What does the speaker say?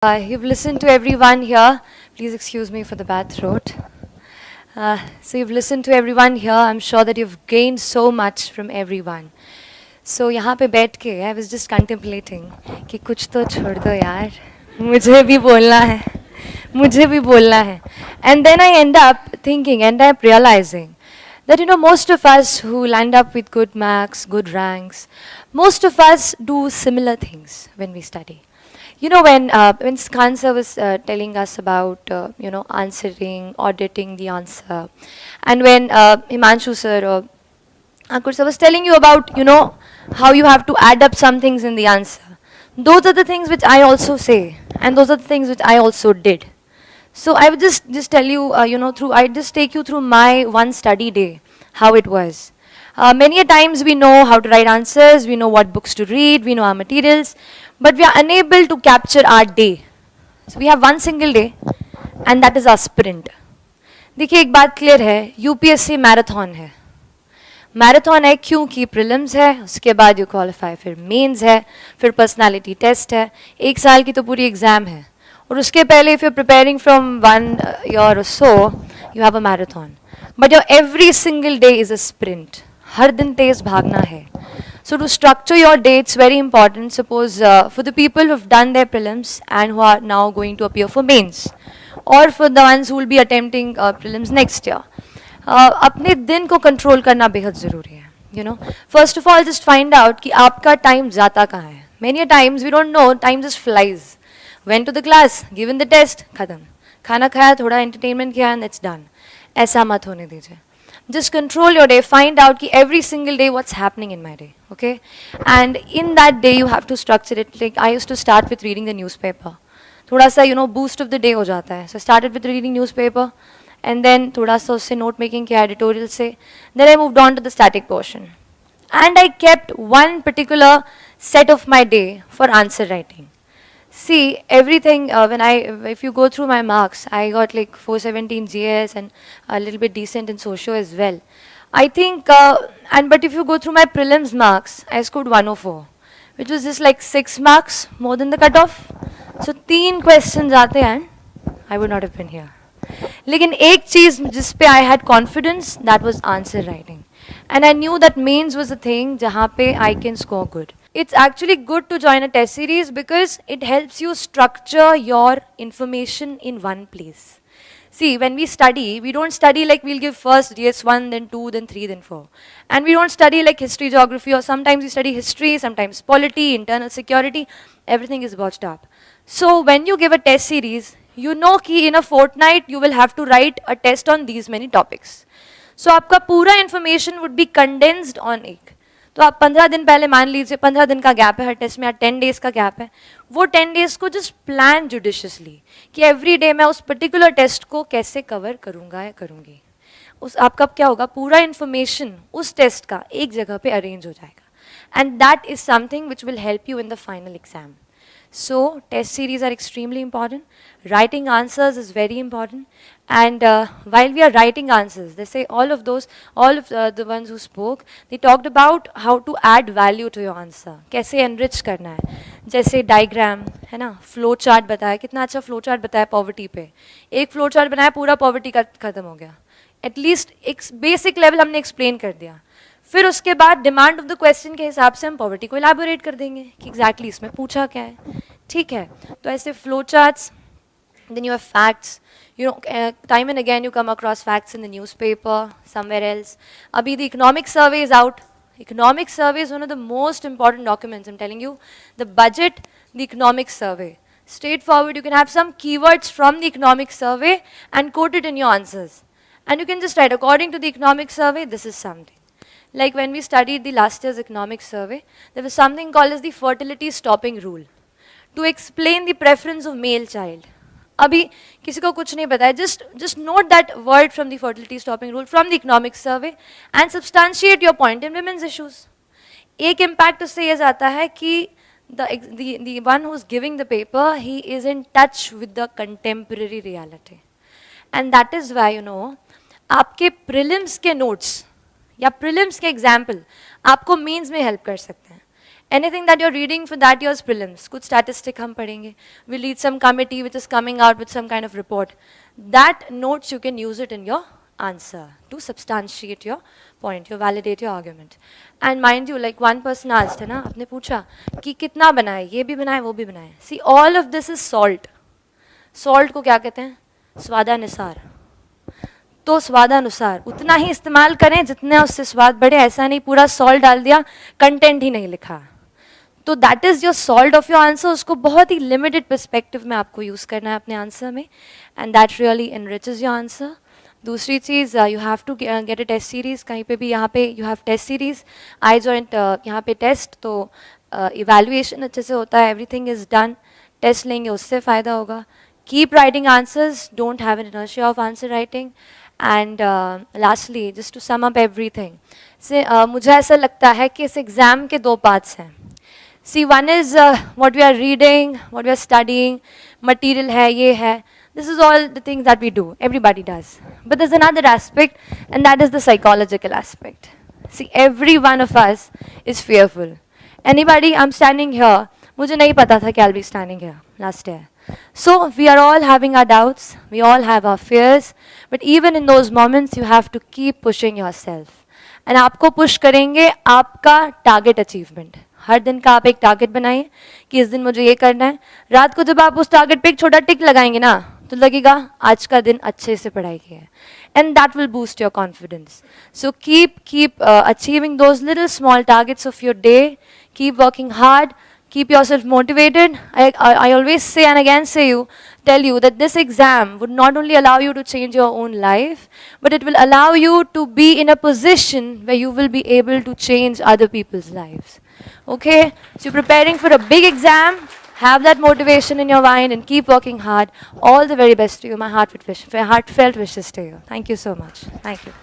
You've listened to everyone here. Please excuse me for the bad throat. So you've listened to everyone here. I'm sure that you've gained so much from everyone. So यहाँ पे बैठ के I was just contemplating कि कुछ तो छोड़ दो यार, मुझे भी बोलना है, मुझे भी बोलना है. And then I end up thinking, end up realizing that most of us who land up with good marks, good ranks, most of us do similar things when we study. When Khan sir was telling us about answering, auditing the answer, and when Himanshu sir or Ankur sir was telling you about how you have to add up some things in the answer, those are the things which I also say, and those are the things which I also did. So I would just tell you, I just take you through my one study day, how it was. Many a times we know how to write answers, we know what books to read, we know our materials, but we are unable to capture our day. So we have one single day, and that is our sprint. देखिए एक बात clear है, UPSC marathon है. Marathon है क्योंकि prelims है, उसके बाद यू क्वालिफाई, फिर मेंस है, फिर पर्सनालिटी टेस्ट है, एक साल की तो पूरी एग्जाम है. और उसके पहले if you preparing from 1 year or so, you have a marathon. But your every single day is a sprint. हर दिन तेज भागना है. So to structure your day, it's very important. Suppose for the people who have done their prelims and who are now going to appear for mains, or for the ones who will be attempting prelims next year, अपने दिन को control करना बेहद ज़रूरी है. First of all, just find out कि आपका time जाता कहाँ है. Many a times we don't know, time just flies. Went to the class, given the test, खत्म. खाना खाया, थोड़ा entertainment किया, and it's done. ऐसा मत होने दीजिए. Just control your day, find out ki every single day what's happening in my day, okay? And in that day you have to structure it. Like I used to start with reading the newspaper. थोड़ा सा boost of the day हो जाता है. So I started with reading newspaper, and then थोड़ा सा उससे note making किया, editorial से. Then I moved on to the static portion. And I kept one particular set of my day for answer writing. See, everything, if you go through my marks, I got like 417 GS and a little bit decent in socio as well. I think, but if you go through my prelims marks, I scored 104, which was just like 6 marks more than the cutoff. So 3 questions आते हैं, I would not have been here. लेकिन एक चीज़ जिस पे I had confidence, that was answer writing. And I knew that mains was a thing जहाँ पे I can score good. It's actually good to join a test series because it helps you structure your information in one place. See, when we study, we don't study like we'll give first DS1, then 2, then 3, then 4. And we don't study like history, geography, or sometimes we study history, sometimes polity, internal security, everything is botched up. So when you give a test series, you know कि in a fortnight you will have to write a test on these many topics. So आपका पूरा information would be condensed on एक. तो आप 15 दिन पहले मान लीजिए 15 दिन का गैप है हर टेस्ट में, या 10 days का गैप है, वो 10 days को जस्ट प्लान जुडिशियसली कि एवरी डे मैं उस पर्टिकुलर टेस्ट को कैसे कवर करूँगा या करूँगी. उस आपका क्या होगा, पूरा इन्फॉर्मेशन उस टेस्ट का एक जगह पे अरेंज हो जाएगा. And that is something which will help you in the final exam. So test series are extremely important. Writing answers is very important. And while we are writing answers, they say all of the ones who spoke, they talked about how to add value to your answer. कैसे enrich करना है. जैसे diagram है ना, flow chart बताया, कितना अच्छा flow chart बताया poverty पे. एक flow chart बनाया, पूरा poverty का खत्म हो गया. At least एक basic level हमने explain कर दिया. फिर उसके बाद डिमांड ऑफ द क्वेश्चन के हिसाब से हम पॉवर्टी को इलाबोरेट कर देंगे कि एग्जैक्टली इसमें पूछा क्या है. ठीक है, तो ऐसे flow charts, then you have facts. Time and again you come across facts in the newspaper, somewhere else. अभी the economic survey is out. Economic survey is one of the most important documents. I'm telling you, the budget, the economic survey. Straightforward, you can have some keywords from the economic survey and quote it in your answers. And you can just write, according to the economic survey, this is something. Like when we studied the last year's economic survey, there was something called as the fertility stopping rule to explain the preference of male child. अभी किसी को कुछ नहीं पता है, just note that word from the fertility stopping rule from the economic survey and substantiate your point in women's issues. एक impact उससे ये जाता है कि the one who's giving the paper, he is in touch with the contemporary reality. And that is why, आपके prelims के notes या prelims के एग्जाम्पल आपको मेंस में हेल्प कर सकते हैं. Anything that you're reading for that year's prelims, कुछ statistic हम पढ़ेंगे. We'll read some committee which is coming out with some kind of report. That notes, you can use it in your answer to substantiate your point, you validate your argument. And mind you, like one person asked, है ना, आपने पूछा कि कितना बनाए, ये भी बनाए, वो भी बनाए. See, all of this is salt. Salt को क्या कहते हैं? स्वादानुसार. तो स्वादानुसार उतना ही इस्तेमाल करें जितना उससे स्वाद बढ़े. ऐसा नहीं पूरा सॉल्ट डाल दिया, कंटेंट ही नहीं लिखा. तो that is your salt of your answer. उसको बहुत ही लिमिटेड पर्सपेक्टिव में आपको यूज करना है अपने आंसर में, and that really enriches your answer. दूसरी चीज़, you have to get a test series. कहीं पे भी यहाँ पे you have test series. I joint यहाँ पे टेस्ट, तो इवेल्युएशन अच्छे से होता है, एवरीथिंग इज डन. टेस्ट लेंगे उससे फ़ायदा होगा. Keep writing answers, don't have an inertia of answer writing. And lastly, just to sum up everything, say मुझे ऐसा लगता है कि इस एग्ज़ाम के दो पार्ट्स हैं. See, one is what we are reading, what we are studying, material है, ये है. This is all the things that we do. Everybody does. But there's another aspect, and that is the psychological aspect. See, every one of us is fearful. Anybody, I'm standing here. मुझे नहीं पता था कि I'll be standing here last year. So we are all having our doubts. We all have our fears. But even in those moments, you have to keep pushing yourself. And आपको push करेंगे आपका target achievement. हर दिन का आप एक target बनाइए कि इस दिन मुझे ये करना है. रात को जब आप उस टारगेट पे एक छोटा टिक लगाएंगे ना, तो लगेगा आज का दिन अच्छे से पढ़ाई किया है. And that will boost your confidence. So keep achieving those little small targets of your day. Keep working hard. Keep yourself motivated. I always say and again tell you that this exam would not only allow you to change your own life, but it will allow you to be in a position where you will be able to change other people's lives. Okay? So you're preparing for a big exam. Have that motivation in your mind and keep working hard. All the very best to you. My heartfelt wishes to you. Thank you so much. Thank you.